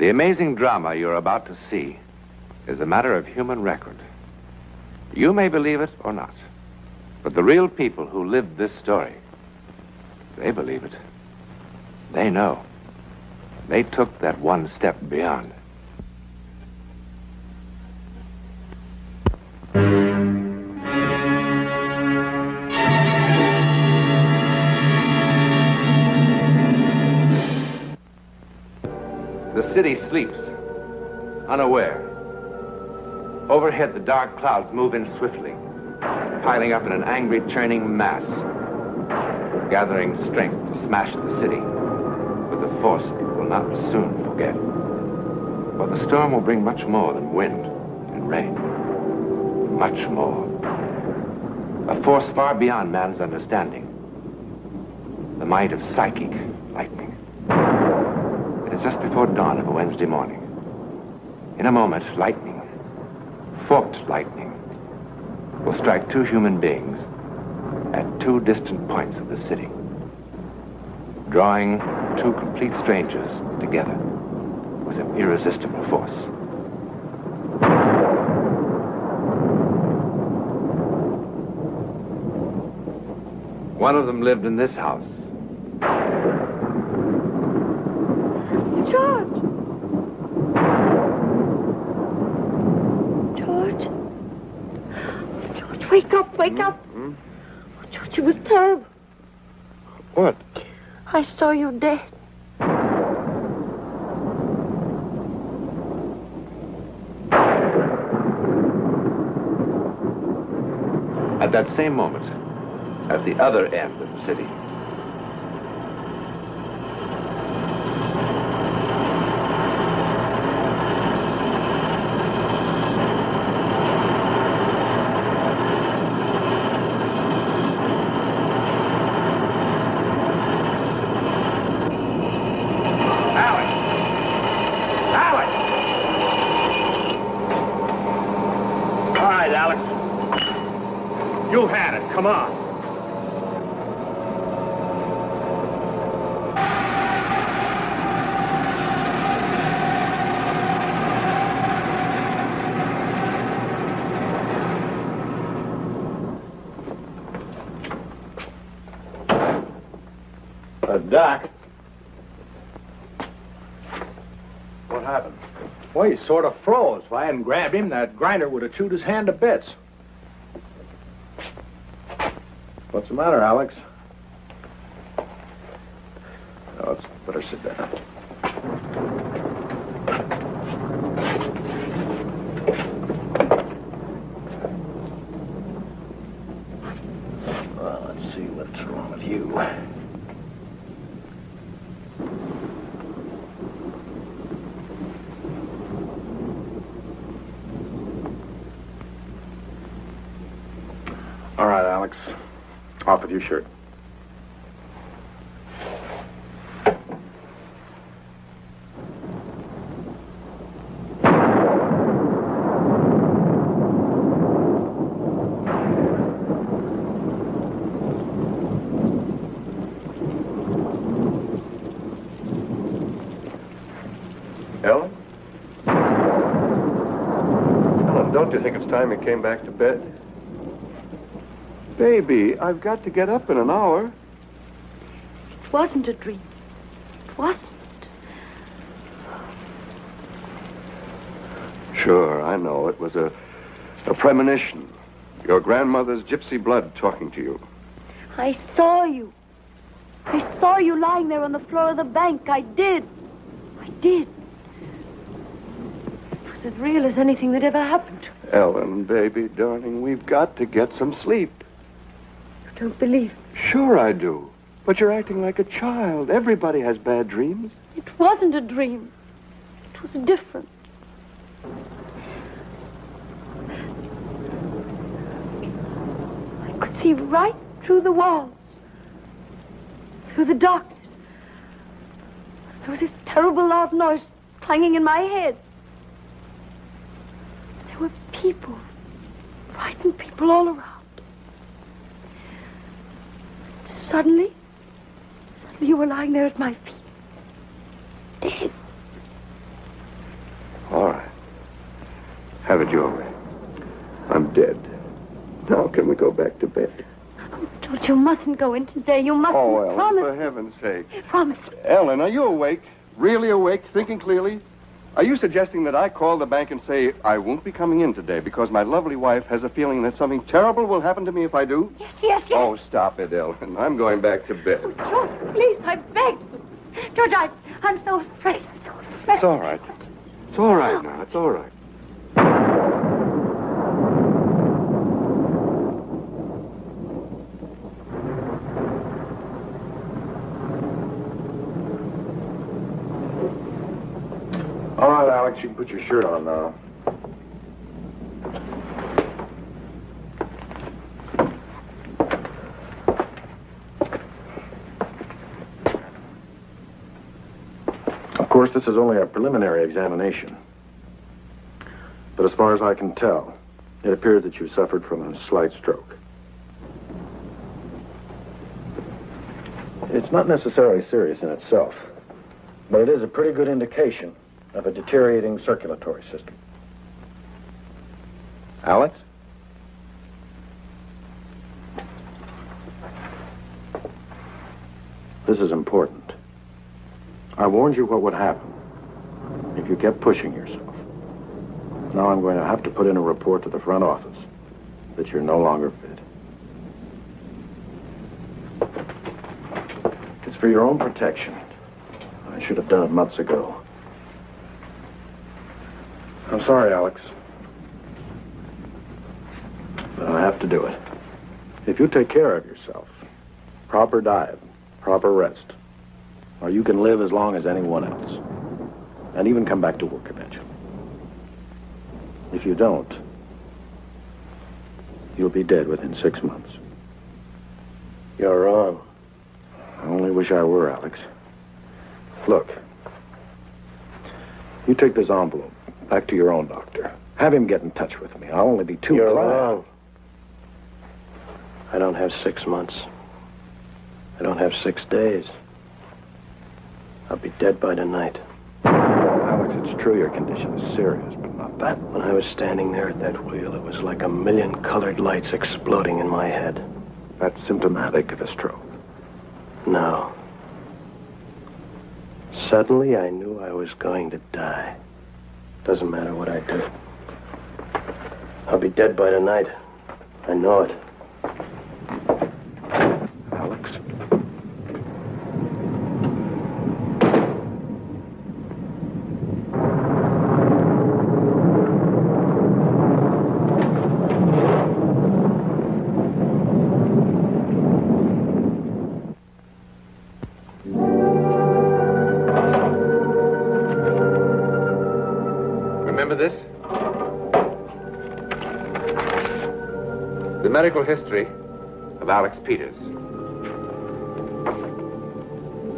The amazing drama you're about to see is a matter of human record. You may believe it or not, but the real people who lived this story, they believe it. They know. They took that one step beyond. The city sleeps, unaware. Overhead, the dark clouds move in swiftly, piling up in an angry, churning mass, gathering strength to smash the city with a force it will not soon forget. For the storm will bring much more than wind and rain. Much more. A force far beyond man's understanding. The might of psychic lightning. It is just before dawn of a Wednesday morning. In a moment, lightning, forked lightning, will strike two human beings at two distant points of the city, drawing two complete strangers together with an irresistible force. One of them lived in this house. George! George, wake up, wake up! Oh, George, it was terrible. What? I saw you dead. At that same moment, at the other end of the city, come on. Doc. What happened? Well, he sort of froze. If I hadn't grabbed him, that grinder would have chewed his hand to bits. What's the matter, Alex? Oh, it's better sit down. Well, let's see what's wrong with you. All right, Alex. Off with your shirt. Ellen? Ellen, don't you think it's time you came back to bed? Baby, I've got to get up in an hour. It wasn't a dream. It wasn't. Sure, I know. It was a premonition. Your grandmother's gypsy blood talking to you. I saw you. I saw you lying there on the floor of the bank. I did. I did. It was as real as anything that ever happened to me. Ellen, baby, darling, we've got to get some sleep. You don't believe me? Sure I do. But you're acting like a child. Everybody has bad dreams. It wasn't a dream. It was different. I could see right through the walls. Through the darkness. There was this terrible loud noise clanging in my head. There were people. Frightened people all around. Suddenly you were lying there at my feet. Dead. Have it your way. I'm dead. Now can we go back to bed? Oh, George, you mustn't go in today. You mustn't. Oh, Ellen, promise. for heaven's sake. Promise. Ellen, are you awake? Really awake? Thinking clearly? Are you suggesting that I call the bank and say I won't be coming in today because my lovely wife has a feeling that something terrible will happen to me if I do? Yes, yes, yes. Oh, stop it, Ellen. I'm going back to bed. George, please, I beg. George, I'm so afraid. I'm so afraid. It's all right. It's all right now. It's all right. All right, Alex, you can put your shirt on now. Of course, this is only a preliminary examination. But as far as I can tell, it appears that you suffered from a slight stroke. It's not necessarily serious in itself, but it is a pretty good indication of a deteriorating circulatory system. Alex? This is important. I warned you what would happen if you kept pushing yourself. Now I'm going to have to put in a report to the front office that you're no longer fit. It's for your own protection. I should have done it months ago. I'm sorry, Alex. But I have to do it. If you take care of yourself, proper diet, proper rest, or you can live as long as anyone else, and even come back to work eventually. If you don't, you'll be dead within 6 months. You're wrong. I only wish I were, Alex. Look, you take this envelope back to your own doctor. Have him get in touch with me. I'll only be too You're glad. wrong. I don't have 6 months. I don't have 6 days. I'll be dead by tonight. Alex, it's true your condition is serious, but not that. When I was standing there at that wheel, it was like a million colored lights exploding in my head. That's symptomatic of a stroke. No. Suddenly, I knew I was going to die. Doesn't matter what I do. I'll be dead by tonight. I know it. Alex? Remember this? The medical history of Alex Peters.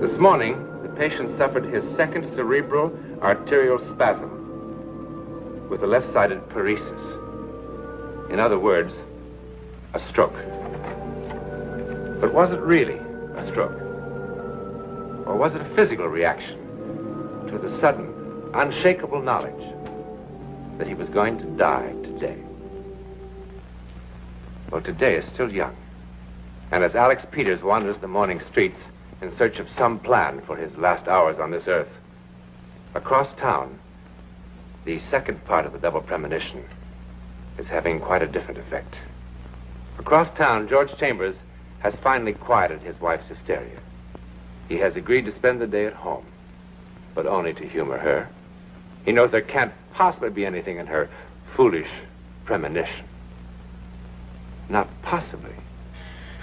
This morning, the patient suffered his second cerebral arterial spasm with a left-sided paresis. In other words, a stroke. But was it really a stroke? Or was it a physical reaction to the sudden, unshakable knowledge that he was going to die today? Well, today is still young. And as Alex Peters wanders the morning streets in search of some plan for his last hours on this earth, across town, the second part of the double premonition is having quite a different effect. Across town, George Chambers has finally quieted his wife's hysteria. He has agreed to spend the day at home, but only to humor her. He knows there can't possibly be anything in her foolish premonition. Not possibly.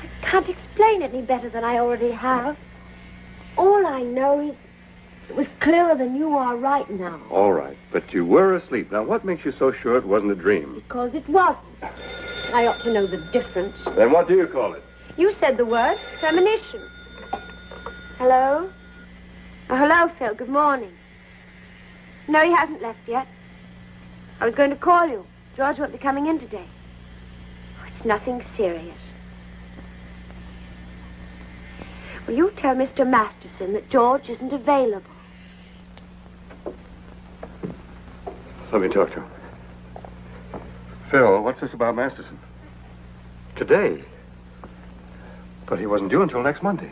I can't explain it any better than I already have. All I know is it was clearer than you are right now. All right, but you were asleep. Now, what makes you so sure it wasn't a dream? Because it wasn't. I ought to know the difference. Then what do you call it? You said the word premonition. Hello? Oh, hello, Phil. Good morning. No, he hasn't left yet. I was going to call you. George won't be coming in today. Oh, it's nothing serious. Will you tell Mr. Masterson that George isn't available? Let me talk to him. Phil, what's this about Masterson? Today? But he wasn't due until next Monday.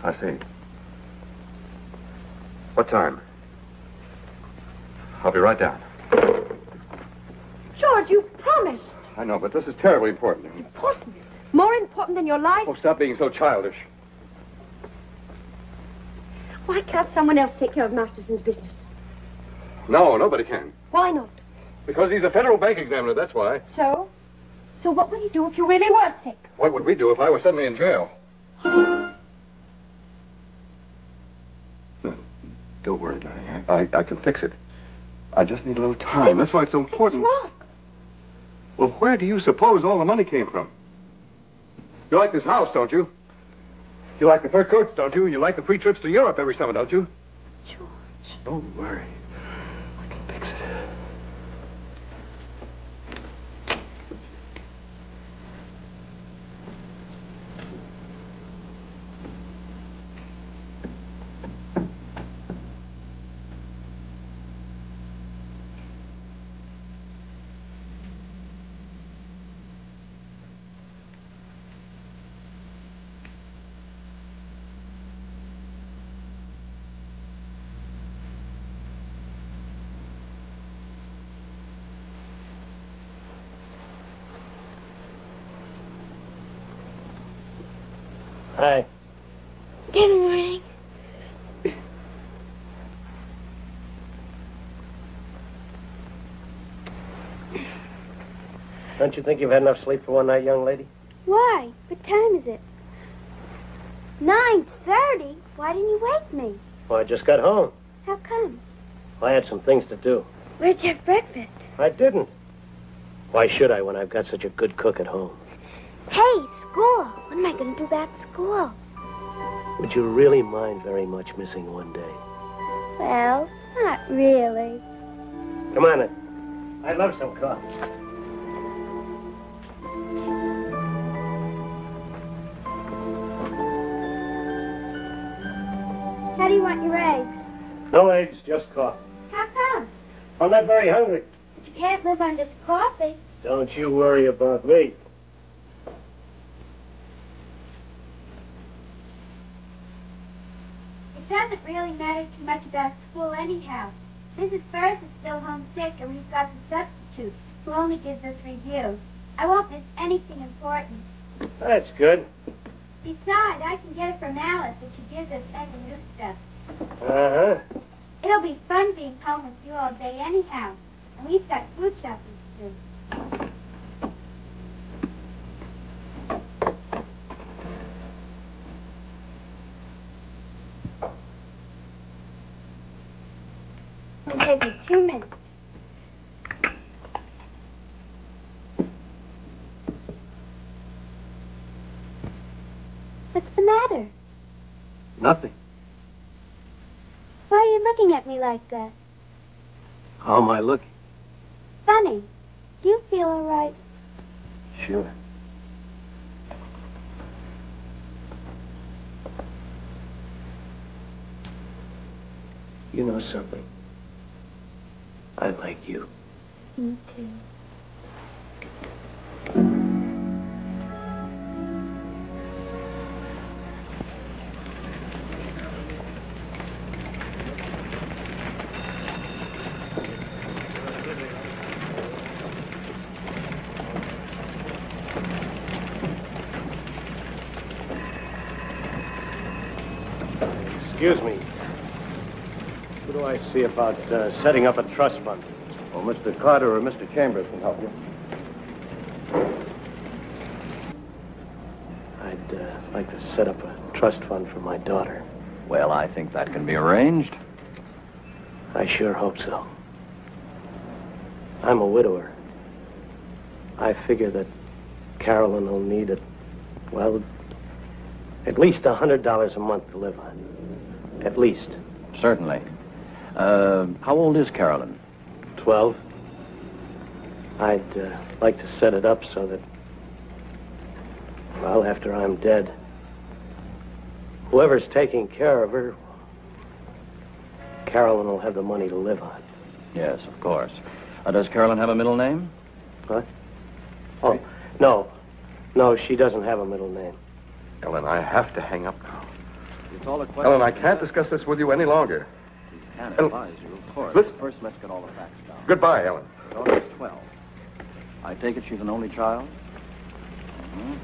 I see. What time? I'll be right down. George, you promised. I know, but this is terribly important. Important? More important than your life? Oh, stop being so childish. Why can't someone else take care of Masterson's business? No, nobody can. Why not? Because he's a federal bank examiner, that's why. So? So what would he do if you really were sick? What would we do if I were suddenly in jail? No, don't worry, darling. I can fix it. I just need a little time. That's why it's so important. What's wrong? Well, where do you suppose all the money came from? You like this house, don't you? You like the fur coats, don't you? You like the free trips to Europe every summer, don't you? George. Don't worry. I can fix it. Hi. Good morning. Don't you think you've had enough sleep for one night, young lady? Why? What time is it? 9:30? Why didn't you wake me? Well, I just got home. How come? I had some things to do. Where'd you have breakfast? I didn't. Why should I when I've got such a good cook at home? Hey, school. What am I going to do about school? Would you really mind very much missing one day? Well, not really. Come on in. I'd love some coffee. How do you want your eggs? No eggs, just coffee. How come? I'm not very hungry. But you can't live on just coffee. Don't you worry about me. It doesn't really matter too much about school anyhow. Mrs. Burrs is still homesick, and we've got the substitute, who only gives us reviews. I won't miss anything important. That's good. Besides, I can get it from Alice, and she gives us any new stuff. Uh-huh. It'll be fun being home with you all day anyhow. And we've got food shopping to do. It'll take me 2 minutes. What's the matter? Nothing. Why are you looking at me like that? How am I looking? Funny. Do you feel all right? Sure. You know something? I like you. Me too. Excuse me. Who do I see about setting up a trust fund? Well, Mr. Carter or Mr. Chambers can help you. I'd like to set up a trust fund for my daughter. Well, I think that can be arranged. I sure hope so. I'm a widower. I figure that Carolyn will need at least $100 a month to live on. At least. Certainly. How old is Carolyn? 12. I'd like to set it up so that, well, after I'm dead, whoever's taking care of her, Carolyn will have the money to live on. Yes, of course. Does Carolyn have a middle name? What? Oh, no. No, she doesn't have a middle name. Ellen, I have to hang up now. It's all a question. Ellen, I can't discuss this with you any longer. I can't advise you, of course. Listen. First, let's get all the facts down. Goodbye, Ellen. Her daughter's 12. I take it she's an only child? Mm-hmm.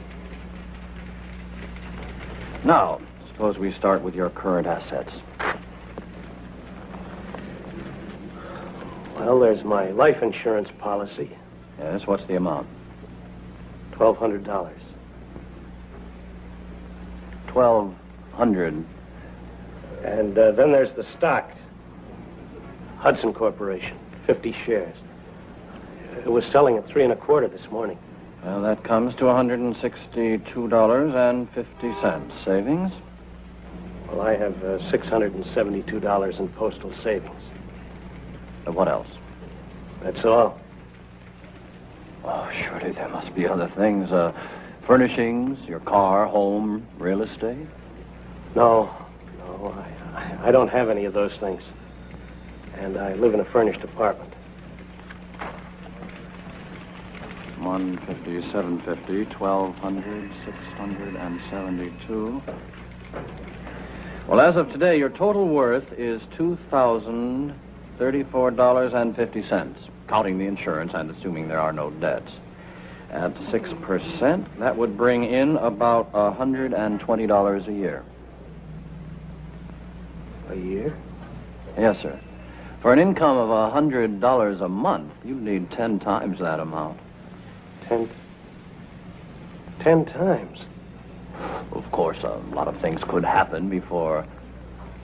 Now, suppose we start with your current assets. Well, there's my life insurance policy. Yes, what's the amount? $1,200. $1,200. And then there's the stock. Hudson Corporation, 50 shares. It was selling at 3 1/4 this morning. Well, that comes to $162.50. Savings? Well, I have $672 in postal savings. What else? That's all. Oh, surely there must be other things. Furnishings, your car, home, real estate? No, I don't have any of those things. And I live in a furnished apartment. 150, 750, 1,200, 672. Well, as of today, your total worth is $2,034.50, counting the insurance and assuming there are no debts. At 6%, that would bring in about $120 a year. A year? Yes, sir. For an income of $100 a month, you'd need 10 times that amount. 10 times? Of course, a lot of things could happen before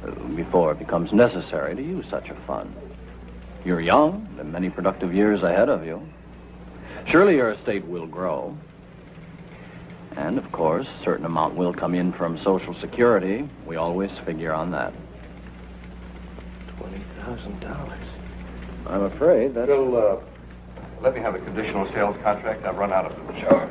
it becomes necessary to use such a fund. You're young, and many productive years ahead of you. Surely your estate will grow. And, of course, a certain amount will come in from Social Security. We always figure on that. $20,000. I'm afraid that... Bill, let me have a conditional sales contract. I've run out of them. Sure.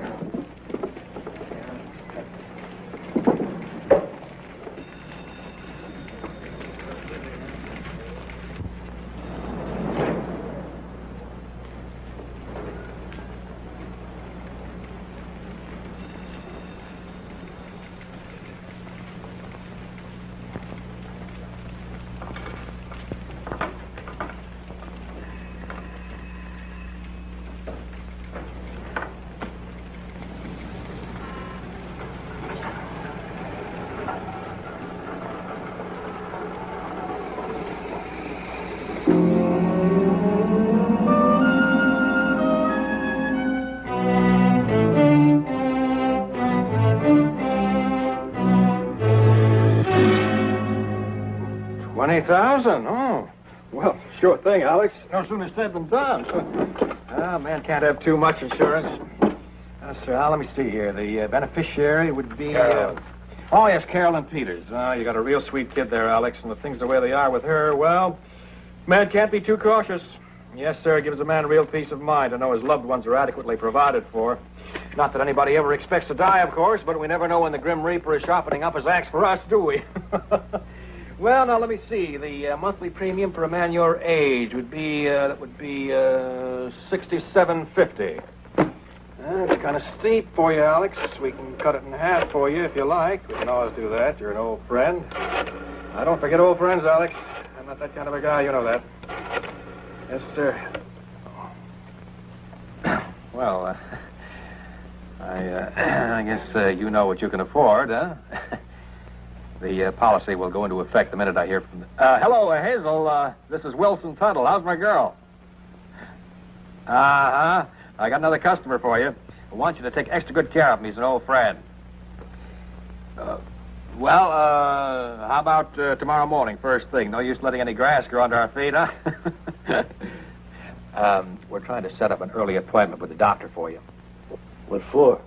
$20,000? Oh, well, sure thing, Alex. No sooner said than done. Man can't have too much insurance. Sir, let me see here. The beneficiary would be... oh, yes, Carolyn Peters. You got a real sweet kid there, Alex, and the things the way they are with her, well, man can't be too cautious. Yes, sir, it gives a man real peace of mind to know his loved ones are adequately provided for. Not that anybody ever expects to die, of course, but we never know when the Grim Reaper is sharpening up his axe for us, do we? Well, now, let me see. The monthly premium for a man your age would be, $67.50. That's kind of steep for you, Alex. We can cut it in half for you if you like. We can always do that. You're an old friend. I don't forget old friends, Alex. I'm not that kind of a guy. You know that. Yes, sir. Well, I guess you know what you can afford, huh? The policy will go into effect the minute I hear from the... hello, Hazel. This is Wilson Tuttle. How's my girl? Uh-huh. I got another customer for you. I want you to take extra good care of him. He's an old friend. How about tomorrow morning, first thing? No use letting any grass grow under our feet, huh? We're trying to set up an early appointment with the doctor for you. What for?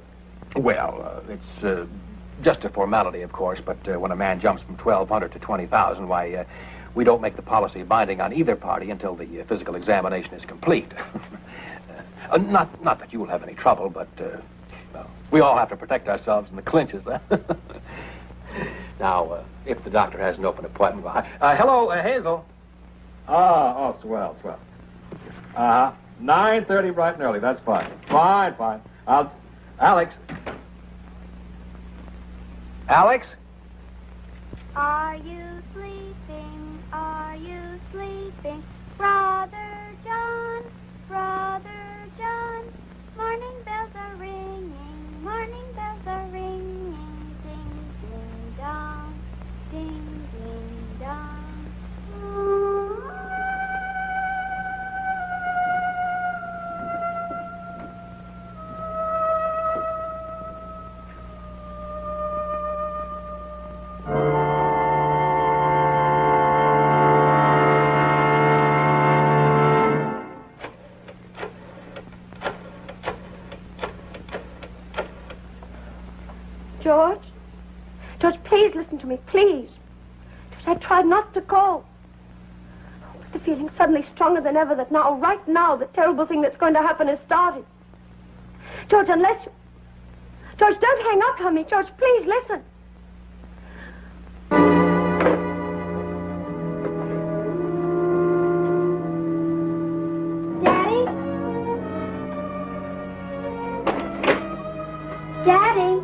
Well, it's... just a formality, of course, but when a man jumps from $1,200 to $20,000, why, we don't make the policy binding on either party until the physical examination is complete. Not that you will have any trouble, but well, we all have to protect ourselves in the clinches, huh? Now, if the doctor has an open appointment... hello, Hazel. Oh, swell. Uh-huh. 9:30 bright and early. That's fine. Fine. Alex? Are you sleeping? Are you sleeping? Brother John, morning bells are ringing, morning bells are ringing, ding, ding, dong, ding, ding, dong. George, please listen to me, please. George, I tried not to call. But the feeling's suddenly stronger than ever that now, right now, the terrible thing that's going to happen has started. George, unless you... George, don't hang up on me. George, please listen. Daddy? Daddy?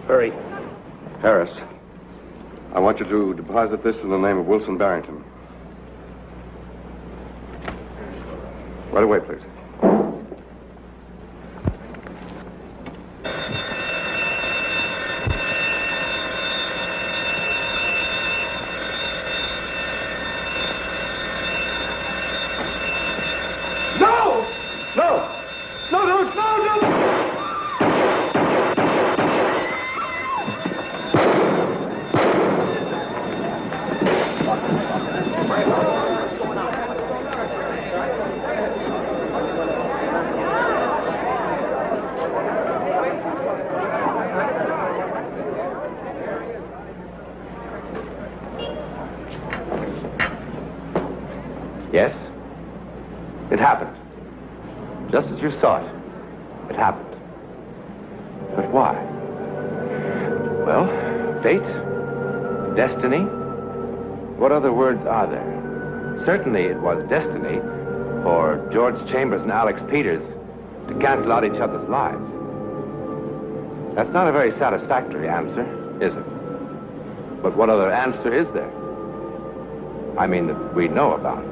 Hurry. Harris, I want you to deposit this in the name of Wilson Barrington. Right away, please. Yes, it happened. Just as you saw it, it happened. But why? Well, fate, destiny. What other words are there? Certainly it was destiny for George Chambers and Alex Peters to cancel out each other's lives. That's not a very satisfactory answer, is it? But what other answer is there? I mean, that we know about.